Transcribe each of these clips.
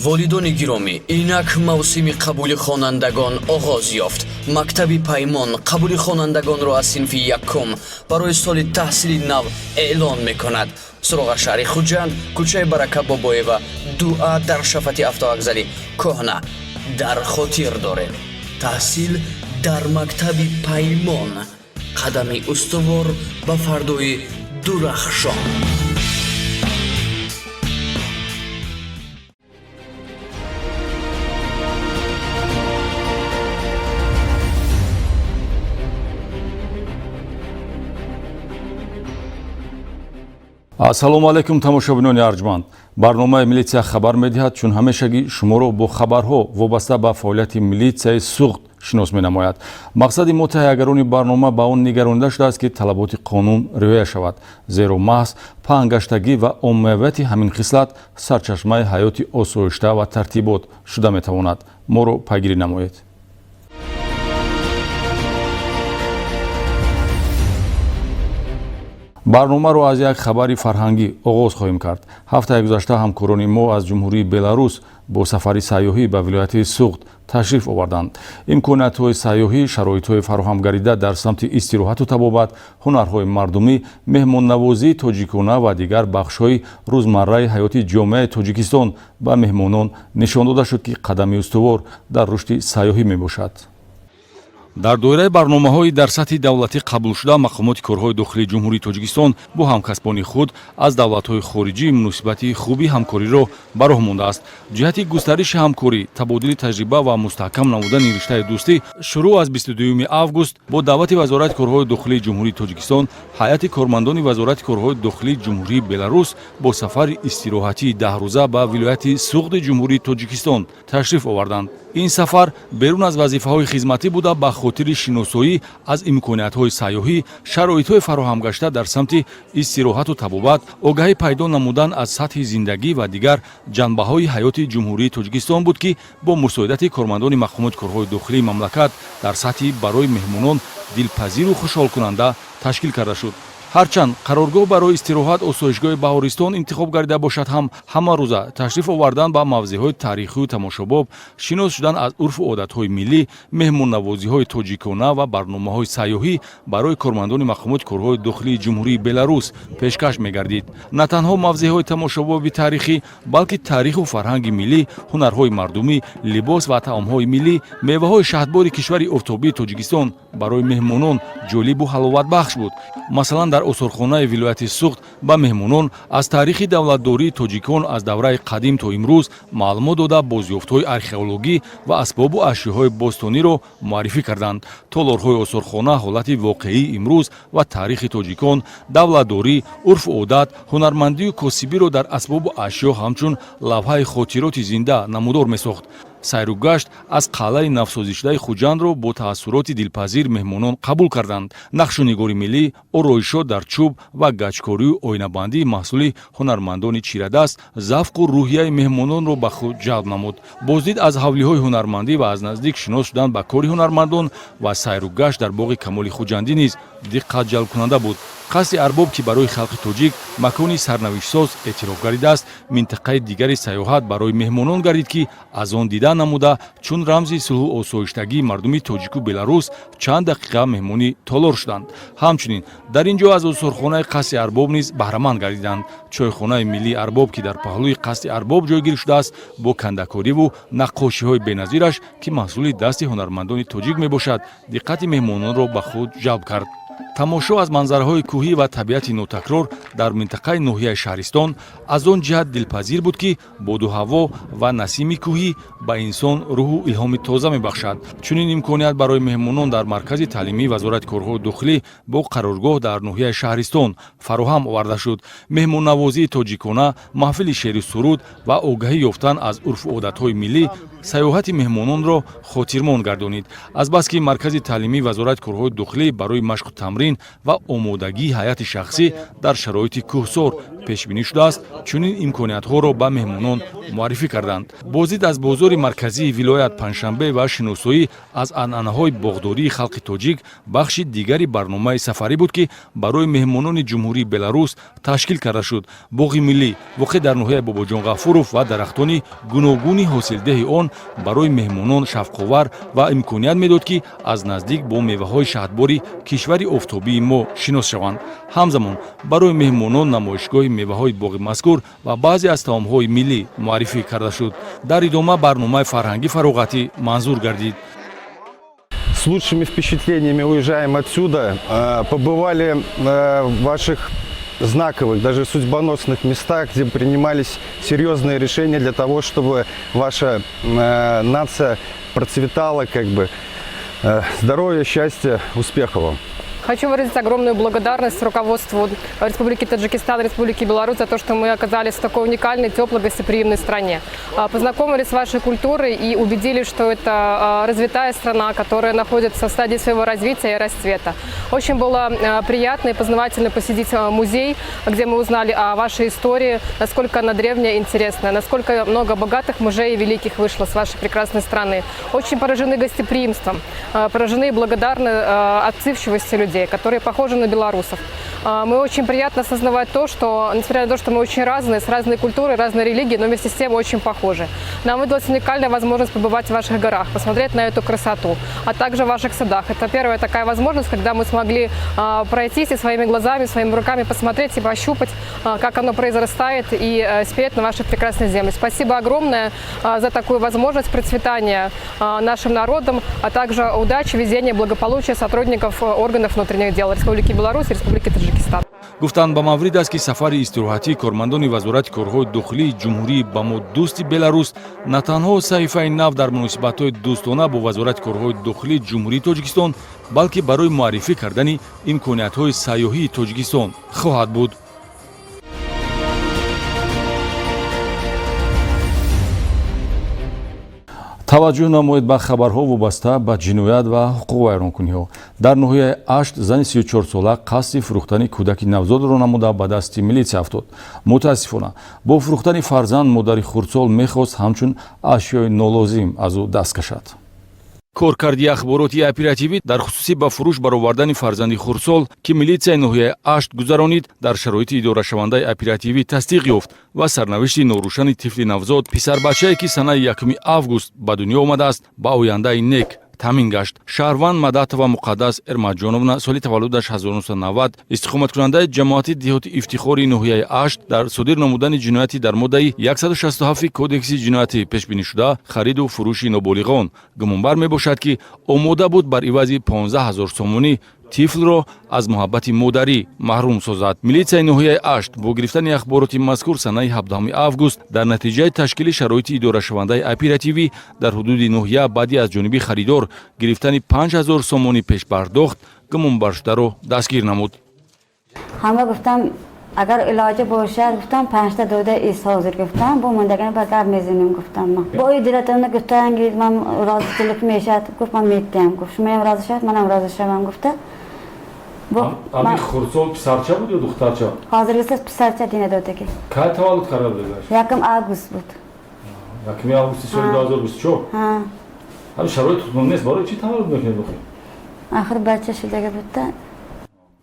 волидони гиромӣ, инак мавсими қабули хонандагон оғоз ёфт. Мактаби Паймон қабули хонандагонро аз синфи якум барои соли таҳсили нав эълон мекунад. суруға шаҳри Хуҷанд, кӯчаи Барака Бобоева 2А дар шафати автовокзали коҳна дар хотир дорем. таҳсил дар мактаби Паймон, қадами устувор ба фардои дурахшон. ассалому алайкум тамошобинони арҷманд. барномаи милитсия хабар медиҳад, чун ҳамешагӣ шуморо бо хабарҳо вобаста ба фаъолияти милитсияи суғд шинос менамояд. мақсади мо таҳиягарони барнома ба он нигаронида шудааст, ки талаботи қонун риоя шавад, зеро маҳз паҳнгаштагӣ ва оммавияти ҳамин хислат сарчашмаи ҳаёти осоишта ва тартибот шуда метавонад. моро пайгирӣ намоед. барномаро аз як хабари фарҳангӣ оғоз хоҳем кард. ҳафтаи гузашта ҳамкорони мо аз ҷумҳурии Беларус бо сафари сайёҳӣ ба вилояти Суғд ташриф оварданд. имкониятҳои сайёҳӣ, шароитҳои фароҳам гардида дар самти истироҳату табобат, ҳунарҳои мардумӣ, меҳмоннавозии тоҷикона ва дигар бахшҳои рӯзмарраи ҳаёти ҷомеаи Тоҷикистон ба меҳмонон нишон дода шуд, ки қадами устувор дар рушди сайёҳӣ мебошад. дар доираи барномаҳои дар сатҳи давлатӣ қабулшуда мақомоти корҳои дохилии ҷумҳурии Тоҷикистон бо ҳамкасбони худ аз давлатҳои хориҷӣ муносибати хуби ҳамкориро ба роҳ мондааст. ҷиҳати густариши ҳамкорӣ, табодили таҷриба ва мустаҳкам намудани риштаи дӯстӣ, шурӯъ аз 22 август бо даъвати Вазорати корҳои дохилии ҷумҳурии Тоҷикистон, ҳайати кормандони Вазорати корҳои дохилии ҷумҳурии Беларус бо сафари истироҳатии 10-рӯза ба вилояти Суғди ҷумҳурии Тоҷикистон ташриф оварданд. ин сафар берун аз вазифаҳои хизматӣ буда ба хотири шиносоӣ аз имкониятҳои сайёҳӣ, шароитҳои фароҳамгашта дар самти истироҳату табобат, огаҳӣ пайдо намудан аз сатҳи зиндагӣ ва дигар ҷанбаҳои ҳаёти ҷумҳурии Тоҷикистон буд, ки бо мусоидати кормандони мақомоти корҳои дохилии мамлакат дар сатҳи барои меҳмонон дилпазиру хушҳолкунанда ташкил карда шуд. ҳарчанд қароргоҳ барои истироҳат осоишгоҳи баҳористон интихоб гардида бошад ҳам, ҳамарӯза ташриф овардан ба мавзеъҳои таърихию тамошобоб, шинос шудан аз урфу одатҳои миллӣ, меҳмоннавозиҳои тоҷикона ва барномаҳои сайёҳӣ барои кормандони мақомоти корҳои дохилии ҷумҳурии Беларус пешкаш мегардид. на танҳо мавзеъҳои тамошобоби таърихӣ, балки таъриху фарҳанги миллӣ, ҳунарҳои мардумӣ, либос ва таомҳои миллӣ, меваҳои шаҳдбори кишвари офтобии Тоҷикистон барои меҳмонон ҷолибу ҳаловатбахш буд. масалан дар осорхонаи вилояти Суғд ба меҳмонон аз таърихи давлатдории тоҷикон аз давраи қадим то имрӯз маълумот дода бозёфтҳои археологӣ ва асбобу ашёҳои бостониро муаррифӣ карданд. толорҳои осорхона ҳолати воқеии имрӯз ва таърихи тоҷикон, давлатдорӣ, урфу одат, ҳунармандию косибиро дар асбобу ашё ҳамчун лавҳаи хотироти зинда намудор месохт. сайру гашт аз қалъаи навсозишудаи Хуҷандро бо таассуроти дилпазир меҳмонон қабул карданд. нақшунигори миллӣ, ороишот дар чӯб ва гаҷкорию оинабандии маҳсули ҳунармандони чирадаст завқу рӯҳияи меҳмононро ба худ ҷалб намуд. боздид аз ҳавлиҳои ҳунармандӣ ва аз наздик шинос шудан ба кори ҳунармандон ва сайру гашт дар боғи Камоли Хуҷандӣ низ диққатҷалбкунанда буд. қасди арбоб, ки барои халқи тоҷик макони сарнавиштсоз эътироф гардидааст, минтақаи дигари сайёҳат барои меҳмонон гардид, ки аз он дида намуда чун рамзи сулҳу осоиштагии мардуми тоҷику Беларус чанд дақиқа меҳмони толор шуданд. ҳамчунин дар ин ҷо аз осорхонаи қасди арбоб низ баҳраманд гардиданд. чойхонаи миллии арбоб, ки дар паҳлӯи қасди арбоб ҷойгир шудааст, бо кандакориву наққошиҳои беназираш, ки маҳсули дасти ҳунармандони тоҷик мебошад, диққати меҳмононро ба худ ҷалб кард. тамошо аз манзараҳои кӯҳӣ ва табиати нотакрор дар минтақаи ноҳияи Шаҳристон аз он ҷиҳат дилпазир буд, ки боду ҳаво ва насими кӯҳӣ ба инсон рӯҳу илҳоми тоза мебахшад. чунин имконият барои меҳмонон дар маркази таълимии Вазорати корҳои дохилӣ бо қароргоҳ дар ноҳияи Шаҳристон фароҳам оварда шуд. меҳмоннавозии тоҷикона, маҳфили шеру суруд ва огаҳӣ ёфтан аз урфу одатҳои миллӣ сайёҳати меҳмононро хотирмон гардонид. азбаски маркази таълимии Вазорати корҳои дохилӣ барои машқу тамрин ва омодагии ҳайати шахсӣ дар шароити кӯҳсор пешбинӣ шудааст, чунин имкониятҳоро ба меҳмонон муаррифӣ карданд. Бозид аз бозори марказии вилоят панҷшанбе ва шиносоӣ аз анъанаҳои боғдории халқи тоҷик бахши дигари барномаи сафарӣ буд, ки барои меҳмонони ҷумҳурии Беларус ташкил карда шуд. Боғи миллӣ воқеъ дар ноҳияи Бобоҷон Ғафуров ва дарахтони гуногуни ҳосилдеҳи он барои меҳмонон шавқовар ва имконият медод, ки аз наздик бо меваҳои шаҳдбори кишвари офтобии мо шинос шаванд. ҳамзамон барои меҳмонон намоишгоҳи меваҳои боғи мазкур ва баъзе аз таомҳои миллӣ муаррифӣ карда шуд. Дар идома барномаи фарҳангӣ фароғатӣ манзур гардид. С лучшими впечатлениями уезжаем отсюда. Побывали в ваших знаковых, даже судьбоносных местах, где принимались серьезные решения для того, чтобы ваша нация процветала, здоровья, счастья, успехов вам. Хочу выразить огромную благодарность руководству Республики Таджикистан, Республики Беларусь за то, что мы оказались в такой уникальной, теплой, гостеприимной стране. Познакомились с вашей культурой и убедились, что это развитая страна, которая находится в стадии своего развития и расцвета. Очень было приятно и познавательно посетить музей, где мы узнали о вашей истории, насколько она древняя и интересная, насколько много богатых мужей и великих вышло с вашей прекрасной страны. Очень поражены гостеприимством, поражены и благодарны отзывчивости людей, которые похожи на белорусов. Мы очень приятно осознавать то, что, несмотря на то, что мы очень разные, с разной культурой, разной религией, но вместе с тем очень похожи. Нам выдалась уникальная возможность побывать в ваших горах, посмотреть на эту красоту, а также в ваших садах. Это первая такая возможность, когда мы смогли пройтись и своими глазами, своими руками посмотреть и пощупать, как оно произрастает, и спеть на вашей прекрасной земле. Спасибо огромное за такую возможность процветания нашим народом, а также удачи, везения, благополучия сотрудников органов внутренних дел Республики Беларусь и Республики Таджикистан. гуфтанд ба маврид аст, ки сафари истироҳатии кормандони вазорати корҳои дохилии ҷумҳурӣ ба моддӯсти Беларус на танҳо саҳифаи нав дар муносибатҳои дӯстона бо вазорати корҳои дохилии ҷумҳурии Тоҷикистон, балки барои муаррифӣ кардани имкониятҳои сайёҳии Тоҷикистон хоҳад буд. таваҷҷӯҳ намоед ба хабарҳо вобаста ба ҷиноят ва ҳуқуқ вайронкуниҳо. дар ноҳияи Ашт зани 34 сола қасди фурӯхтани кӯдаки навзодро намуда ба дасти милитсия афтод. мутаассифона бо фурӯхтани фарзанд модари хурдсол мехост ҳамчун ашёи нолозим аз ӯ даст кашад. коркарди ахбороти оперативӣ дар хусуси ба фурӯш баровардани фарзанди хурдсол, ки милитсияи ноҳияи Ашт гузаронид, дар шароити идорашавандаи оперативӣ тасдиқ ёфт ва сарнавишти норӯшани тифли навзод, писарбачае, ки санаи 1 август ба дунё омадааст, ба ояндаи нек тамин гашт. Шаҳрванд Мадатова Муқаддас Эрмаҷоновна соли таваллудаш 1990 истиқоматкунандаи ҷамоати диҳоти ифтихори ноҳияи Ашт дар содир намудани ҷинояти дар моддаи 167 кодекси ҷиноятӣ пешбинишуда хариду фурӯши ноболиғон гумонбар мебошад, ки омода буд бар ивази 15 000 сомонӣ тифлро аз муҳаббати модарӣ маҳрум созад. Милитсияи ноҳияи Ашт бо гирифтани ахбороти мазкур санаи 17 август дар натиҷаи ташкили шароити идорашавандаи оперативӣ дар ҳудуди ноҳия баъди аз ҷониби харидор гирифтани 5000 сомони пешпардохт гумонбаршударо дастгир намуд. ҳама гуфтам агар илоҷи бошад, гуфтам 5 дода ис ҳозир, гуфтам бо мондагани ба гап мезанем, гуфтам бо дилатамна гуфтам ман розичилик мешад, гуфт ман метам, гуфт шумаам розӣ шавад, манам розӣ шавам, гуфта Аби хурдсол писарча буд ё духтарча? ҳозиргиса писарча дина додаги. Кай таваллуд карда будаш? 1 август буд. 1 августи соли 2024? ҳа. ҳали шароит худмон нест, барои чӣ таваллуд мекунед бохи? Ахир бача шудага будта.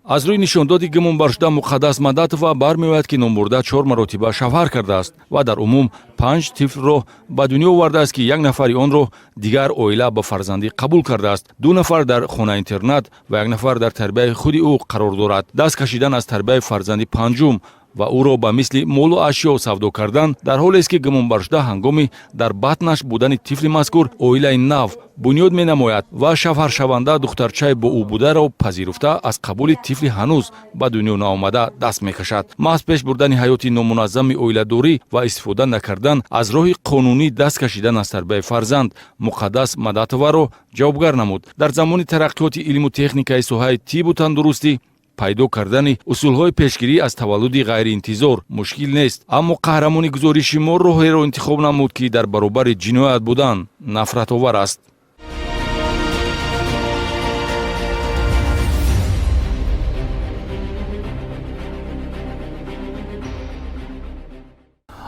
аз рӯи нишондоди гумонбаршуда Муқаддас Мадатова бармеояд, ки номбурда 4 маротиба шавҳар кардааст ва дар умум 5 тифлро ба дунё овардааст, ки як нафари онро дигар оила ба фарзандӣ қабул кардааст. 2 нафар дар хонаи-интернат ва як нафар дар тарбияи худи ӯ қарор дорад. даст кашидан аз тарбияи фарзанди панҷум ва ӯро ба мисли молу ашё савдо кардан, дар ҳолест ки гумонбаршуда ҳангоми дар батнаш будани тифли мазкур оилаи нав бунёд менамояд ва шавҳаршаванда духтарчаи бо ӯ бударо пазируфта аз қабули тифли ҳанӯз ба дунё наомада даст мекашад. маҳз пеш бурдани ҳаёти номуназзами оиладорӣ ва истифода накардан аз роҳи қонунӣ даст кашидан аз тарбияи фарзанд Муқаддас Мадатоваро ҷавобгар намуд. дар замони тараққиёти илму техникаи соҳаи тибу тандурустӣ пайдо кардани усулҳои пешгирӣ аз таваллуди ғайриинтизор мушкил нест, аммо қаҳрамони гузориши мо роҳеро интихоб намуд, ки дар баробари ҷиноят будан нафратовар аст.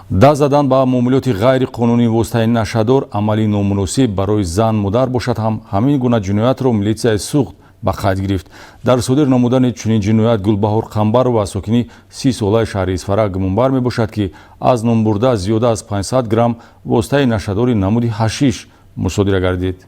даст задан ба муомилоти ғайриқонунии воситаи нашадор амали номуносиб барои зан модар бошад ҳам ҳамин гуна ҷиноятро милитсияи суғд ба қайд гирифт. дар содир намудани чунин ҷиноят Гулбаҳор Қамбарова сокини 30 солаи шаҳри Исфара гумонбар мебошад ки аз номбурда зиёда аз 500 грамм воситаи нашадори намуди ҳашиш мусодира гардид.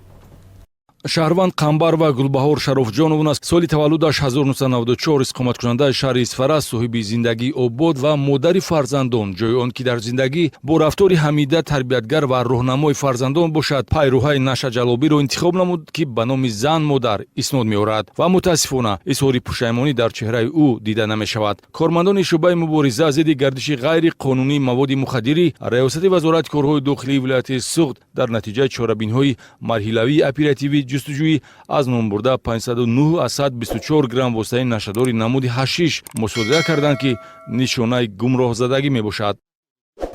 шаҳрванд Қамбарова Гулбаҳор Шарофҷоновна соли таваллудаш 1994 иқоматкунандаи шаҳри Исфара соҳиби зиндагии обод ва модари фарзандон ҷои он ки дар зиндагӣ бо рафтори ҳамида тарбиятгар ва роҳнамои фарзандон бошад пайрӯҳаи Наша Ҷалобиро интихоб намуд ки ба номи зан модар иснод меорад ва мутаассифона изҳори пушаймонӣ дар чеҳраи ӯ дида намешавад. Кормандони шӯъбаи мубориза зидди гардиши ғайриқонунии маводи мухаддирӣ раёсати вазорати корҳои дохилии вилояти Суғд дар натиҷаи чорабинҳои марҳилавии оперативӣ ҷустуҷӯӣ аз номбурда 509 аз 124 грамм воситаи нашадори намуди ҳашиш мусодира карданд ки нишонаи гумроҳзадагӣ мебошад.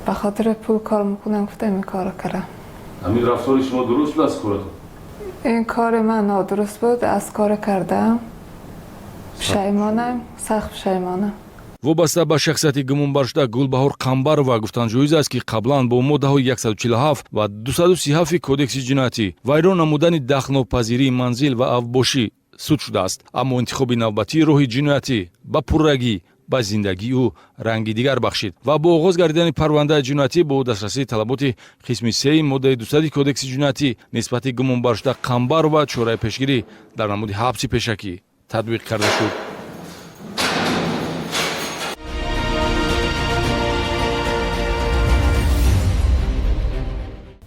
به خاطر پول کار میکنم گفتم این کار کردم. همین رفتار شما درست بود از کارتون؟ این کار من نادرست بود، از کار کردم. پشیمانم، سخت پشیمانم. вобаста ба шахсияти гумонбаршуда Гулбаҳор Қамбарова гуфтан ҷоиз аст ки қаблан бо моддаҳои 147 ва 237 кодекси ҷиноятӣ вайрон намудани дахнопазирии манзил ва авбошӣ суд шудааст, аммо интихоби навбатии роҳи ҷиноятӣ ба пуррагӣ ба зиндагии ӯ ранги дигар бахшид ва бо оғоз гардидани парвандаи ҷиноятӣ бо дастрасии талаботи қисми 3 моддаи 200 кодекси ҷиноятӣ нисбати гумонбаршуда Қамбарова чораи пешгирӣ дар намуди ҳабси пешакӣ татбиқ карда шуд.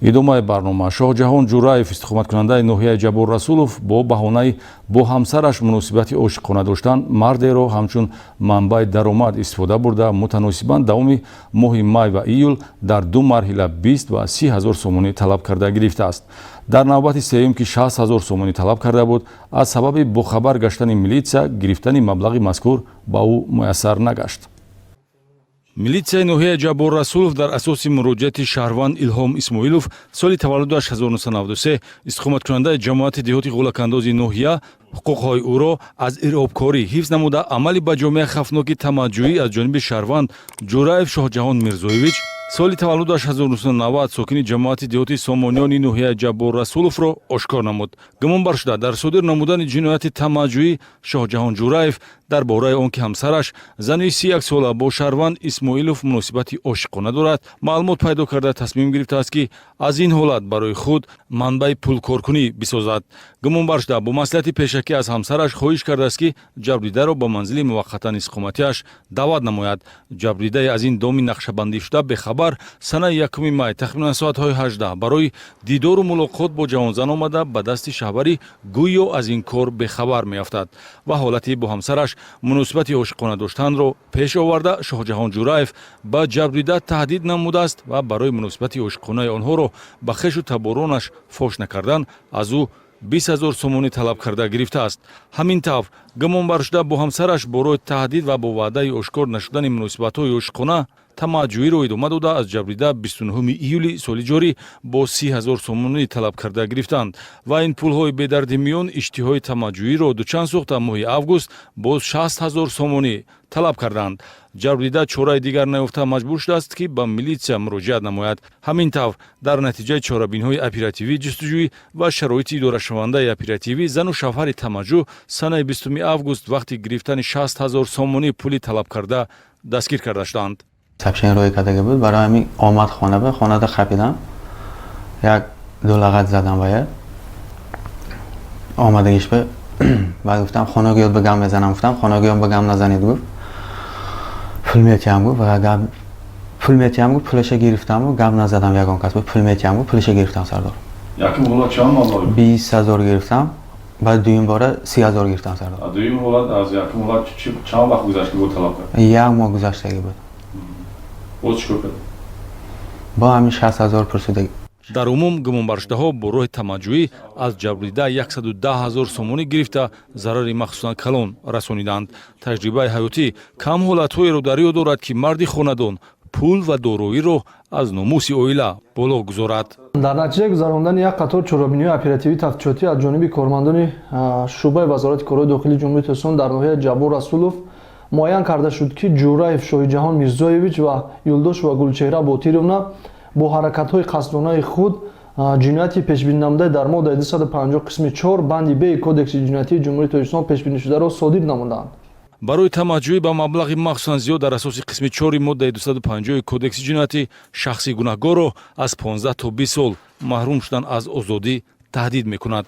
идомаи барнома. Шоҳ-Ҷаҳон Ҷураев истиқоматкунандаи ноҳияи Ҷабор Расулов бо баҳонаи бо ҳамсараш муносибати ошиқона доштан мардеро ҳамчун манбаи даромад истифода бурда мутаносибан давоми моҳи май ва июл дар ду марҳила 20 ва 30 ҳазор сомонӣ талаб карда гирифтааст. дар навбати сеюм ки 60 ҳазор сомонӣ талаб карда буд, аз сабаби бохабар гаштани милитсия гирифтани маблағи мазкур ба ӯ муяссар нагашт. милитсияи ноҳияи Ҷабор Расулов дар асоси муроҷиати шаҳрванд Илҳом Исмоилов соли таваллудаш 1993 истиқоматкунандаи ҷамоати деҳоти ғулакандози ноҳия ҳуқуқҳои ӯро аз иръобкорӣ ҳифз намуда амали ба ҷомеа хафноки тамаҷҷӯӣ аз ҷониби шаҳрванд Ҷураев Шоҳҷаҳон Мирзоевич соли таваллудаш 1990 сокини ҷамоати деҳоти Сомонёни ноҳияи Ҷабор Расуловро ошкор намуд. гумонбар шуда дар содир намудани ҷинояти тамаҷҷӯӣ Шоҳҷаҳон Ҷураев дар бораи он ки ҳамсараш зани 31 сола бо шаҳрванд Исмоилов муносибати ошиқона дорад маълумот пайдо карда тасмим гирифтааст ки аз ин ҳолат барои худ манбаи пулкоркунӣ бисозад. гумонбар шуда бо маслиҳати пешакӣ аз ҳамсараш хоҳиш кардааст ки ҷабридаро ба манзили муваққатан иstiqоматиаш даъват намояд. ҷабридаи аз ин доми нақшабандишуда бехабар санаи 1 май тахминан соатҳои 18 барои дидору мулоқот бо ҷавонзан омада ба дасти шаҳварӣ гӯё аз ин кор бехабар меафтад ва ҳолати бо ҳамсараш муносибати ошиқона доштанро пеш оварда Шоҳҷаҳон Ҷураев ба ҷабрида таҳдид намудааст ва барои муносибати ошиқонаи онҳоро ба хешу таборонаш фош накардан аз ӯ 20 ҳазор сомонӣ талаб карда гирифтааст. ҳамин тавр гумонбаршуда бо ҳамсараш бо роҳи таҳдид ва бо ваъдаи ошкор нашудани муносибатҳои ошиқона тамаҷҷӯиро идома дода аз ҷабрида 29 июли соли ҷорӣ бо 30 ҳазор сомонӣ талаб карда гирифтанд ва ин пулҳои бедарди миён иштиҳои тамаҷҷӯиро дучанд сохта моҳи август боз 60 ҳазор сомонӣ талаб карданд. ҷабрида чораи дигар наёфта маҷбур шудааст ки ба милитсия муроҷиат намояд. ҳамин тавр дар натиҷаи чорабинҳои оперативӣ ҷустуҷӯӣ ва шароити идорашавандаи оперативӣ зану шавҳари тамаҷҷӯ санаи 20 август вақти гирифтани 60 ҳазор сомонӣ пули талаб карда дастгир карда шуданд. Сабшин рӯй кардагӣ буд, барои ҳамин омад хона ба хонада хапидам, як ду лағат задам ба як омадагиш ба بعد گفتم خانگیات به گم بزنم، گفتم خانگیات به گم نزنید. گفت پول میتیم. گفت و گم پول میتیم. گفت پولش گرفتم و گم نزدم. یگان کس بود پول میتیم. گفت پولش گرفتم سردار. یکی حالت چند مبلغ؟ 20,000 گرفتم. بعد دویم باره 30,000 گرفتم سردار. دویم حالت از یکی حالت چند وقت گذشته بود طلاق کرد؟ یک ماه گذشته بود. باز چیکار کرد؟ با همین 60,000 پرسیدگی. дар умум гумонбаршудаҳо бо роҳи тамаҷҷӯӣ аз ҷабрида 110 ҳазор сомонӣ гирифта зарари махсусан калон расониданд. таҷрибаи ҳаётӣ кам ҳолатҳоеро дар ёд дорад ки марди хонадон пул ва дороиро аз номуси оила боло гузорад. дар натиҷаи гузарондани як қатор чорабиниҳои оперативии тафтишотӣ аз ҷониби кормандони шӯъбаи вазорати корҳои дохилии ҷумҳурии Tojikiston дар ноҳияи Ҷабор Расулов муайян карда шуд ки ҷураев шоҳиҷаҳон мирзоевич ва юлдош ва гулчеҳра ботировна бо ҳаракатҳои қасдонаи худ ҷинояти пешбининамудаи дар моддаи 250 қисми 4 банди б кодекси ҷиноятии ҷумҳурии Тоҷикистон пешбинишударо содир намуданд. барои тамаҷҷӯҳӣ ба маблағи махсусан зиёд дар асоси қисми 4 моддаи 250 кодекси ҷиноятӣ шахси гунаҳгорро аз 15 то 20 сол маҳрум шудан аз озодӣ таҳдид мекунад.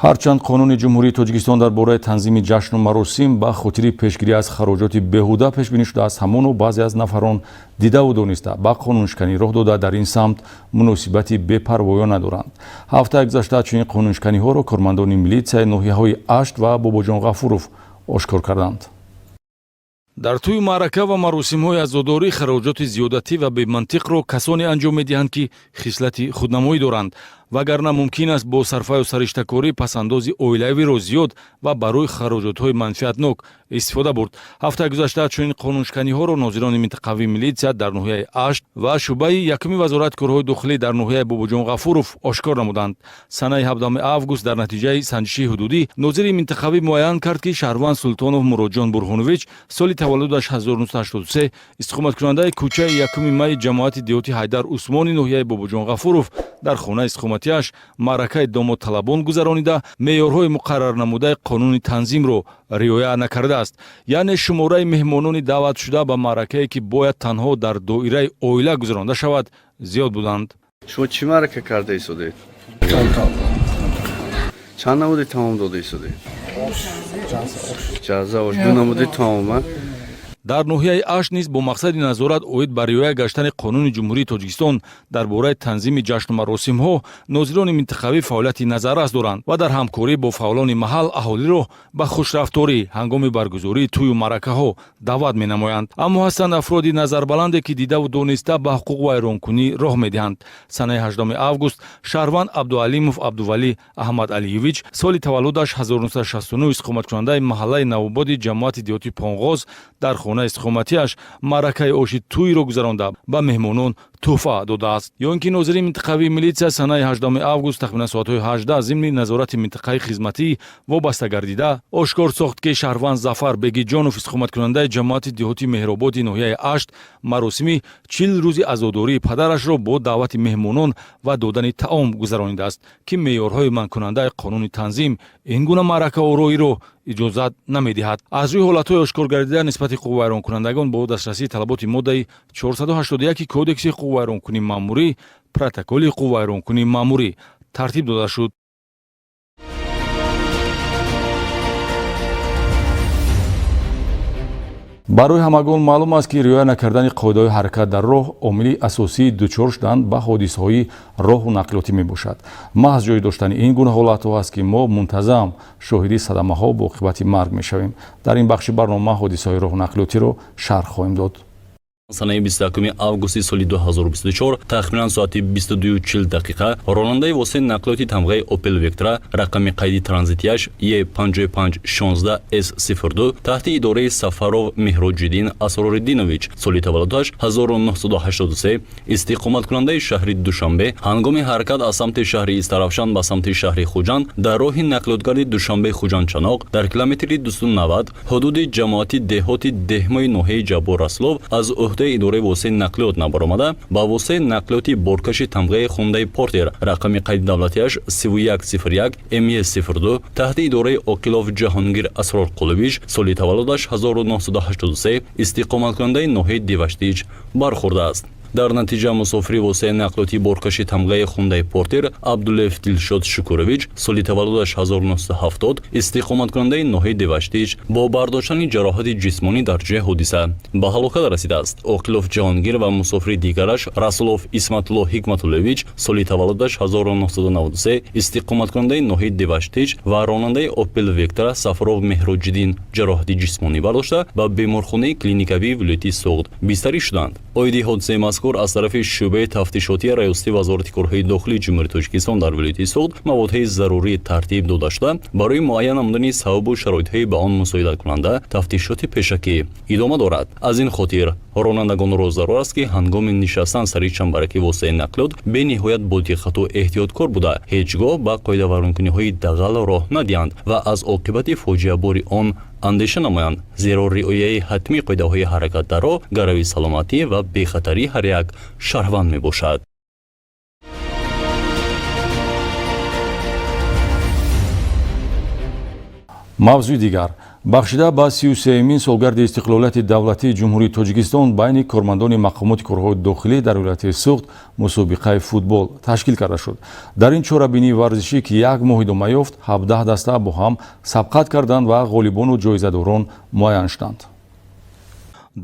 ҳарчанд қонуни ҷумҳурии Тоҷикистон дар бораи танзими ҷашну маросим ба хотири пешгирӣ аз хароҷоти беҳуда пешбинӣ шудааст, ҳамону баъзе аз нафарон дидаву дониста ба қонуншиканӣ роҳ дода дар ин самт муносибати бепарвоёна доранд. ҳафтаи гузашта чунин қонуншиканиҳоро кормандони милитсияи ноҳияҳои Ашт ва Бобоҷон Ғафуров ошкор карданд. дар тӯи маърака ва маросимҳои азодорӣ хароҷоти зиёдатӣ ва бемантиқро касоне анҷом медиҳанд ки хислати худнамоӣ доранд, вагарна мумкин аст бо сарфаю сариштакорӣ пасандози оилавиро зиёд ва барои хароҷотҳои манфиатнок истифода бурд. ҳафтаи гузашта чунин қонуншиканиҳоро нозирони минтақавии милитсия дар ноҳияи Ашт ва шуъбаи якуми вазорати корҳои дохилӣ дар ноҳияи Бобоҷон Ғафуров ошкор намуданд. Санаи 17 август дар натиҷаи санҷишии ҳудудӣ нозири минтақавӣ муайян кард, ки Шаҳрванд Султонов Муродҷон Бурҳонович соли таваллудаш 1983 истиқоматкунандаи кӯчаи 1 майи ҷамоати диҳоти Ҳайдар Усмони ноҳияи Бобоҷон Ғафуров дар хонаи истиқоматиаш маъракаи домодталабон гузаронида меъёрҳои муқаррар намудаи қонуни танзимро риоя накардааст. яъне шумораи меҳмонони даъватшуда ба маъракае ки бояд танҳо дар доираи оила гузаронида шавад зиёд буданд. шумо чӣ маърака карда истодед? чанд намуди тамом дода истодед? ҷаза ош ду намуди тамома. дар ноҳияи Ашт низ бо мақсади назорат оид ба риоя гаштани қонуни ҷумҳурии Тоҷикистон дар бораи танзими ҷашну маросимҳо нозирони минтақавӣ фаъолияти назаррас доранд ва дар ҳамкорӣ бо фаъолони маҳал аҳолиро ба хушрафторӣ ҳангоми баргузории тӯю маъракаҳо даъват менамоянд. аммо ҳастанд афроди назарбаланде ки дидаву дониста ба ҳуқуқ вайронкунӣ роҳ медиҳанд. санаи 18 август Шаҳрванд Абдуалимов Абдувалӣ Аҳмад Алиевич соли таваллудаш 1969 истиқоматкунандаи маҳаллаи Навободи ҷамоати диҳоти Понғоз дар хонаи истиқоматиаш маъракаи оши тӯйро гузаронда ба меҳмонон тӯҳфа додааст. ё ин ки нозири минтақавии милитсия санаи 18 август тахминан соатҳои 18 зимни назорати минтақаи хизматӣ вобаста гардида ошкор сохт, ки Шаҳрванд Зафар Бегиҷонов истиқоматкунандаи ҷамоати диҳоти Меҳроботи ноҳияи Ашт маросими 40 рӯзи азодории падарашро бо даъвати меҳмонон ва додани таом гузаронидааст, ки меъёрҳои манъкунандаи қонуни танзим ин гуна маъракаоройиро иҷозат намедиҳад. аз рӯи ҳолатҳои ошкор гардида нисбати ҳуқуқвайронкунандагон бо дастрасии талаботи моддаи 481 кодекси ҳуқуқвайронкунии маъмурӣ протоколи ҳуқуқвайронкунии маъмурӣ тартиб дода шуд. барои ҳамагон маълум аст, ки риоя накардани қоидаҳои ҳаракат дар роҳ омили асосии дучор шудан ба ҳодисаҳои роҳу нақлиётӣ мебошад. маҳз ҷои доштани ин гуна ҳолатҳо аст, ки мо мунтазам шоҳиди садамаҳо бо оқибати марг мешавем. дар ин бахши барнома ҳодисаҳои роҳу нақлиётиро шарҳ хоҳем дод. санаи 21 августи соли 2024 тахминан соати 22:40 ронандаи воситаи нақлиёти тамғаи Opel Vectra рақами қайди транзитияш E5516S02 таҳти идораи Сафаров Меҳроҷиддин Асрориддинович соли таваллудаш 1983 истиқоматкунандаи шаҳри Душанбе ҳангоми ҳаракат аз самти шаҳри Истаравшан ба самти шаҳри Хуҷанд дар роҳи нақлиётгарди Душанбе-Хуҷанд-Чаноқ дар километри 290 ҳудуди ҷамоати деҳоти Деҳмои ноҳияи Ҷаббор Раслов аз идораи воситаи нақлиёт набаромада ба воситаи нақлиёти боркаши тамғаи Хундай Портер рақами қайди давлатияш 3101 ME02 таҳти идораи Оқилов Ҷаҳонгир Асрорқулович соли таваллудаш 1983 истиқоматкунандаи ноҳияи Диваштиҷ бархӯрдааст. дар натиҷа мусофири воситаи нақлиёти боркаши тамғаи Хундай Портер Абдуллаев Дилшод Шукурович соли таваллудаш 1970 истиқоматкунандаи ноҳияи Диваштиҷ бо бардоштани ҷароҳати ҷисмонӣ дар ҷои ҳодиса ба ҳалокат расидааст. Оқилов Ҷаҳонгир ва мусофири дигараш Расулов Исматулло Ҳикматуллович соли таваллудаш 1993 истиқоматкунандаи ноҳияи Диваштиҷ ва ронандаи Opel Vectra Сафаров Меҳроҷиддин ҷароҳати ҷисмонӣ бардошта ба беморхонаи клиникавии вилояти Суғд бистарӣ шуданд. оиди ҳодисаи мазкур аз тарафи шӯъбаи тафтишотии раёсати вазорати корҳои дохилии ҷумҳурии Тоҷикистон дар вилояти Суғд маводҳои зарурӣ тартиб дода шуда барои муайян намудани сабабу шароитҳои ба он мусоидаткунанда тафтишоти пешакӣ идома дорад. аз ин хотир ронандагонро зарур аст ки ҳангоми нишастан сари чамбараки воситаи нақлиёт бениҳоят бодиқату эҳтиёткор буда ҳеҷ гоҳ ба қоидавайронкуниҳои дағал роҳ надиҳанд ва аз оқибати фоҷиабори он андеша намоянд, зеро риояи ҳатмии қоидаҳои ҳаракат дар роҳ гарави саломатӣ ва бехатарии ҳар як шаҳрванд мебошад. мавзӯи дигар бахшида ба 33-мин солгарди истиқлолияти давлатии ҷумҳурии Тоҷикистон байни кормандони мақомоти корҳои дохилӣ дар вилояти Суғд мусобиқаи футбол ташкил карда шуд. Дар ин чорабинии варзишӣ ки як моҳ идома ёфт, 17 даста бо ҳам сабқат карданд ва ғолибону ҷоизадорон муайян шуданд.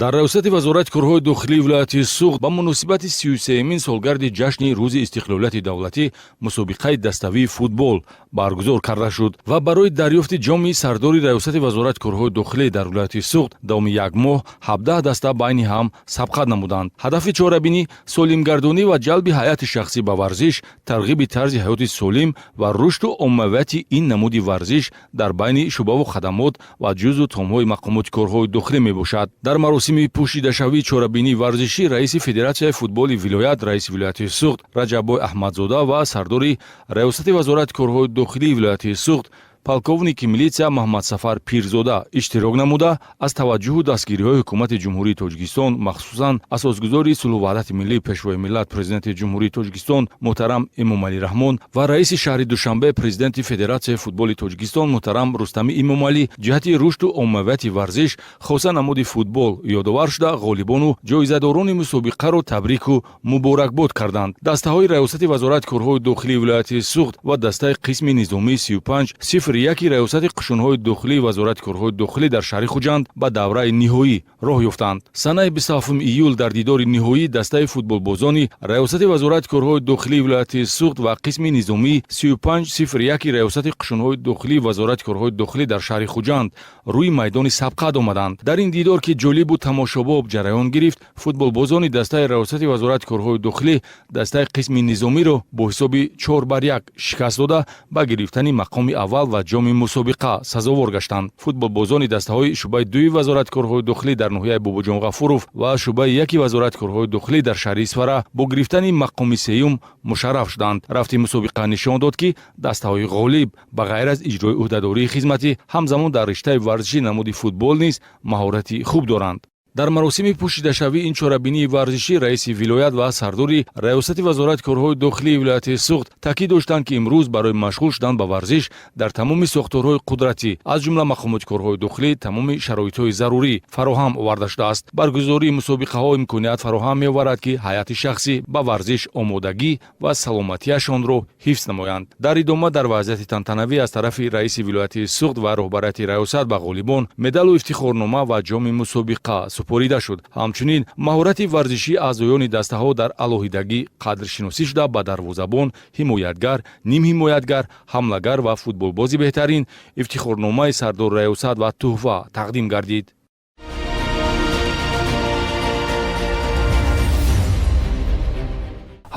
дар раёсати вазорати корҳои дохилии вилояти Суғд ба муносибати 33-мин солгарди ҷашни рӯзи истиқлолияти давлатӣ мусобиқаи даставии футбол баргузор карда шуд ва барои дарёфти ҷоми сардори раёсати вазорати корҳои дохилӣ дар вилояти Суғд давоми як моҳ 17 даста байни ҳам сабқат намуданд. ҳадафи чорабинӣ солимгардонӣ ва ҷалби ҳайати шахсӣ ба варзиш, тарғиби тарзи ҳаёти солим ва рушду оммавияти ин намуди варзиш дар байни шуъбаву хадамот ва ҷузъу томҳои мақомоти корҳои дохилӣ мебошад. дар маросими пӯшидашавии чорабинии варзишӣ раиси федератсияи футболи вилоят, раиси вилояти Суғд Раҷаббой Аҳмадзода ва сардори раёсати вазорати корҳои дохилии вилояти Суғд полковники милитсия Маҳмадсафар Пирзода иштирок намуда аз таваҷҷӯҳу дастгириҳои ҳукумати ҷумҳурии Тоҷикистон, махсусан асосгузори сулҳу ваҳдати миллии пешвои миллат президенти ҷумҳурии Тоҷикистон муҳтарам Эмомалӣ Раҳмон ва раиси шаҳри Душанбе президенти федератсияи футболи Тоҷикистон муҳтарам Рустами Эмомалӣ ҷиҳати рушду оммавияти варзиш, хосан намуди футбол ёдовар шуда ғолибону ҷоизадорони мусобиқаро табрику муборакбод карданд. дастаҳои раёсати вазорати корҳои дохилии вилояти Суғд ва дастаи қисми низомии 35-01 раёсати қушунҳои дохилии вазорати корҳои дохилӣ дар шаҳри Хуҷанд ба давраи ниҳоӣ роҳ ёфтанд. санаи 27 июл дар дидори ниҳоӣ дастаи футболбозони раёсати вазорати корҳои дохилии вилояти Суғд ва қисми низомии 35-01 раёсати қушунҳои дохилии вазорати корҳои дохилӣ дар шаҳри Хуҷанд рӯи майдони сабқат омаданд. дар ин дидор ки ҷолибу тамошобоб ҷараён гирифт, футболбозони дастаи раёсати вазорати корҳои дохилӣ дастаи қисми низомиро бо ҳисоби 4-1 шикаст дода ба гирифтани мақоми аввал ва ҷоми мусобиқа сазовор гаштанд. футболбозони дастаҳои шуъбаи 2 вазорати корҳои дохилӣ дар ноҳияи Бобоҷон Ғафуров ва шуъбаи 1 вазорати корҳои дохилӣ дар шаҳри Исфара бо гирифтани мақоми сеюм мушарраф шуданд. рафти мусобиқа нишон дод ки дастаҳои ғолиб ба ғайр аз иҷрои ӯҳдадории хизматӣ ҳамзамон дар риштаи варзиши намуди футбол низ маҳорати хуб доранд. дар маросими пӯшидашавии ин чорабинии варзишӣ раиси вилоят ва сардори раёсати вазорати корҳои дохилии вилояти Суғд таъкид доштанд ки имрӯз барои машғул шудан ба варзиш дар тамоми сохторҳои қудратӣ аз ҷумла мақомоти корҳои дохилӣ тамоми шароитҳои зарурӣ фароҳам оварда шудааст. баргузории мусобиқаҳо имконият фароҳам меоварад ки ҳайати шахсӣ ба варзиш омодагӣ ва саломатияшонро ҳифз намоянд. дар идома дар вазъияти тантанавӣ аз тарафи раиси вилояти Суғд ва роҳбарияти раёсат ба ғолибон медалу ифтихорнома ва ҷоми мусобиқа супорида шуд. ҳамчунин маҳорати варзишии аъзоёни дастаҳо дар алоҳидагӣ қадршиносӣ шуда ба дарвозабон, ҳимоятгар, нимҳимоятгар, ҳамлагар ва футболбози беҳтарин ифтихорномаи сардори раёсат ва тӯҳфа тақдим гардид.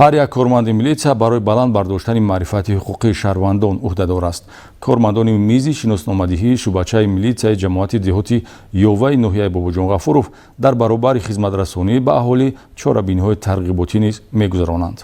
ҳар як корманди милитсия барои баланд бардоштани маърифати ҳуқуқи шаҳрвандон ӯҳдадор аст. кормандони мизи шиносномадиҳии шӯъбачаи милитсияи ҷамоати деҳоти ёваи ноҳияи Бобоҷон Ғафуров дар баробари хизматрасонӣ ба аҳолӣ чорабиниҳои тарғиботӣ низ мегузаронанд.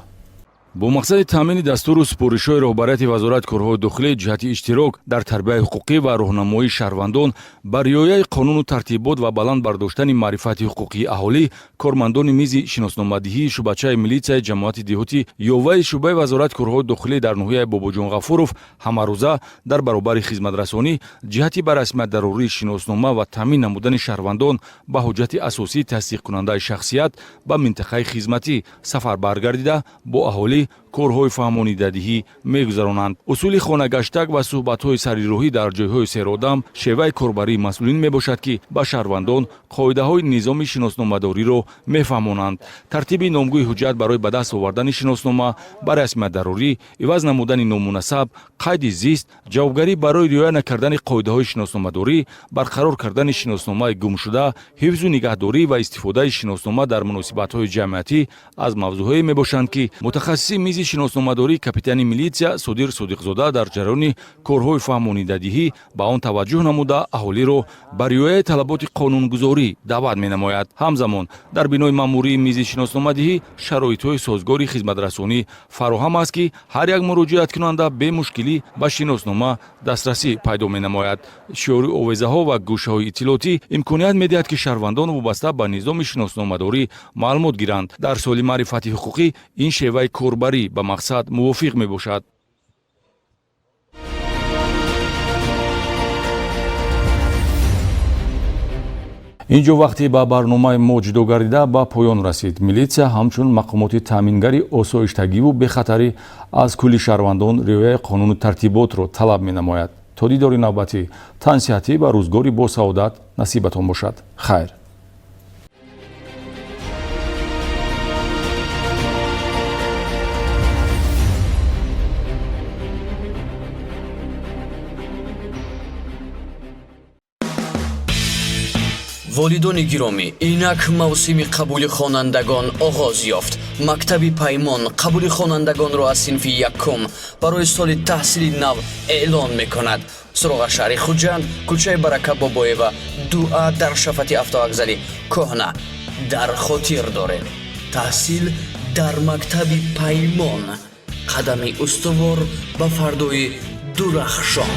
бо мақсади таъмини дастуру супоришҳои роҳбарияти вазорати корҳои дохилӣ ҷиҳати иштирок дар тарбияи ҳуқуқӣ ва роҳнамоии шаҳрвандон ба риояи қонуну тартибот ва баланд бардоштани маърифати ҳуқуқии аҳолӣ, кормандони мизи шиносномадиҳии шӯъбачаи милитсияи ҷамоати деҳоти ёваи шӯъбаи вазорати корҳои дохилӣ дар ноҳияи Бобоҷон Ғафуров ҳамарӯза дар баробари хизматрасонӣ ҷиҳати ба расмиятдарории шиноснома ва таъмин намудани шаҳрвандон ба ҳуҷҷати асосии тасдиқкунандаи шахсият ба минтақаи хизматӣ сафарбар гардида бо аҳолӣ корҳои фаҳмонидадиҳӣ мегузаронанд. усули хонагаштак ва суҳбатҳои сарироҳӣ дар ҷойҳои серодам шеваи корбарии масъулин мебошад ки ба шаҳрвандон қоидаҳои низоми шиносномадориро мефаҳмонанд. тартиби номгӯи ҳуҷҷат барои ба даст овардани шиноснома ба расмиятдарорӣ, иваз намудани номунасаб, қайди зист, ҷавобгарӣ барои риоя накардани қоидаҳои шиносномадорӣ, барқарор кардани шиносномаи гумшуда, ҳифзу нигаҳдорӣ ва истифодаи шиноснома дар муносибатҳои ҷамъиятӣ аз мавзӯъҳое мебошанд ки мутахассиси мизи мизи шиносномадорӣ капитани милитсия Судир Судиқзода дар ҷараёни корҳои фаҳмонидадиҳӣ ба он таваҷҷӯҳ намуда аҳолиро ба риояи талаботи қонунгузорӣ даъват менамояд. ҳамзамон дар бинои маъмурии мизи шиносномадиҳӣ шароитҳои созгори хизматрасонӣ фароҳам аст, ки ҳар як муроҷиаткунанда бемушкилӣ ба шиноснома дастрасӣ пайдо менамояд. шиёри овезаҳо ва гӯшаҳои иттилоотӣ имконият медиҳад, ки шаҳрвандон вобаста ба низоми шиносномадорӣ маълумот гиранд. дар соли маърифати ҳуқуқӣ ин шеваи корбарӣ ба мақсад мувофиқ мебошад. инҷо вақте ба барномаи мо ҷудо гардида ба поён расид. милитсия ҳамчун мақомоти таъмингари осоиштагиву бехатарӣ аз кулли шаҳрвандон риояи қонуну тартиботро талаб менамояд. то дидори навбатӣ, тансиҳатӣ ва рӯзгори босаодат насибатон бошад. хайр. волидони гиромӣ, инак мавсими қабули хонандагон оғоз ёфт. мактаби паймон қабули хонандагонро аз синфи якум барои соли таҳсили нав эълон мекунад. суроға шаҳри хуҷанд, кӯчаи барака бобоева 2А дар шафати автовокзали коҳна дар хотир дорем. таҳсил дар мактаби паймон, қадами устувор ба фардои дурахшон.